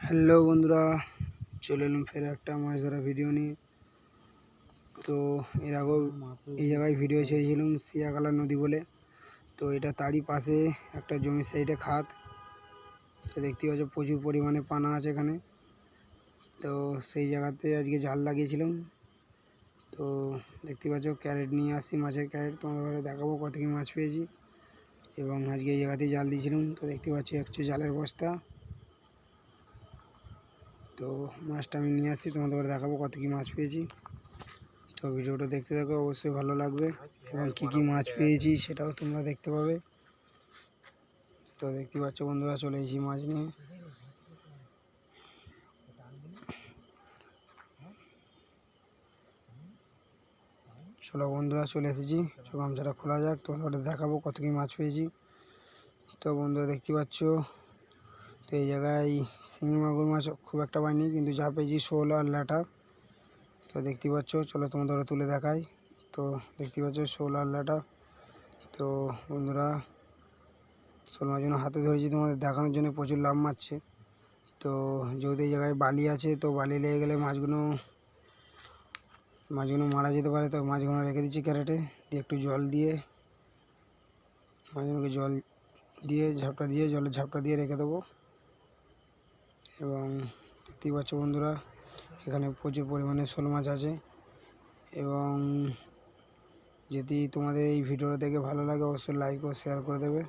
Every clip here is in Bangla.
হ্যালো বন্ধুরা, চলে এলাম ফের একটা মাছ ধরা ভিডিও নিয়ে। তো এর আগেও এই জায়গায় ভিডিও ছেড়েছিলাম সিয়াকালা নদী বলে। তো এটা তারই পাশে একটা জমির সাইডে খাত। তো দেখতে পাচ্ছ প্রচুর পরিমাণে পানা আছে এখানে। তো সেই জায়গাতে আজকে জাল লাগিয়েছিলাম। তো দেখতে পাচ্ছ ক্যারেট নিয়ে আসছি, মাছের ক্যারেট। তোমাদের দেখাবো কত কি মাছ পেয়েছি। এবং আজকে এই জায়গাতেই জাল দিয়েছিলাম। তো দেখতে পাচ্ছি হচ্ছে জালের বস্তা। তো মাছটা আমি নিয়ে আসছি, তোমাদের দেখাবো কত কি মাছ পেয়েছি। তো ভিডিওটা দেখতে থাকো, অবশ্যই ভালো লাগবে এবং কি কি মাছ পেয়েছি সেটাও তোমরা দেখতে পাবে। তো দেখতে পাচ্ছ বন্ধুরা, চলে এসেছি মাছ নিয়ে। চলো বন্ধুরা, চলে এসেছি। গামছাটা খোলা যাক, তোমাদের দেখাবো কত কি মাছ পেয়েছি। তো বন্ধুরা দেখতে পাচ্ছ, তো এই জায়গায় শিঙি মাগুর মাছ খুব একটা পাইনি, কিন্তু যা পেয়েছি শোল আর ল্যাটা। তো দেখতে পাচ্ছ, চলো তোমাদের তুলে দেখাই। তো দেখতে পাচ্ছ শোল আর ল্যাটা। তো বন্ধুরা, শোল মাছ জন্য হাতে ধরেছি তোমাদের দেখানোর জন্য, প্রচুর লাভ মারছে। তো যদি এই জায়গায় বালি আছে, তো বালি লেগে গেলে মাছগুলো মারা যেতে পারে। তো মাছগুলো রেখে দিচ্ছি ক্যারেটে, দিয়ে একটু জল দিয়ে মাছগুলোকে জল দিয়ে জলের ঝাপটা দিয়ে রেখে দেবো। এবং দেখতেই পাচ্ছ বন্ধুরা, এখানে প্রচুর পরিমাণে শোল মাছ আছে। এবং যদি তোমাদের এই ভিডিওটা দেখে ভালো লাগে, অবশ্যই লাইক ও শেয়ার করে দেবে।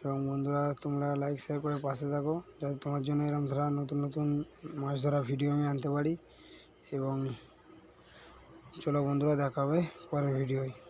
এবং বন্ধুরা, তোমরা লাইক শেয়ার করে পাশে থাকো, যাতে তোমার জন্য এরকম ধরা নতুন নতুন মাছ ধরা ভিডিও আমি আনতে পারি। এবং চলো বন্ধুরা, দেখা হবে পরের ভিডিওয়।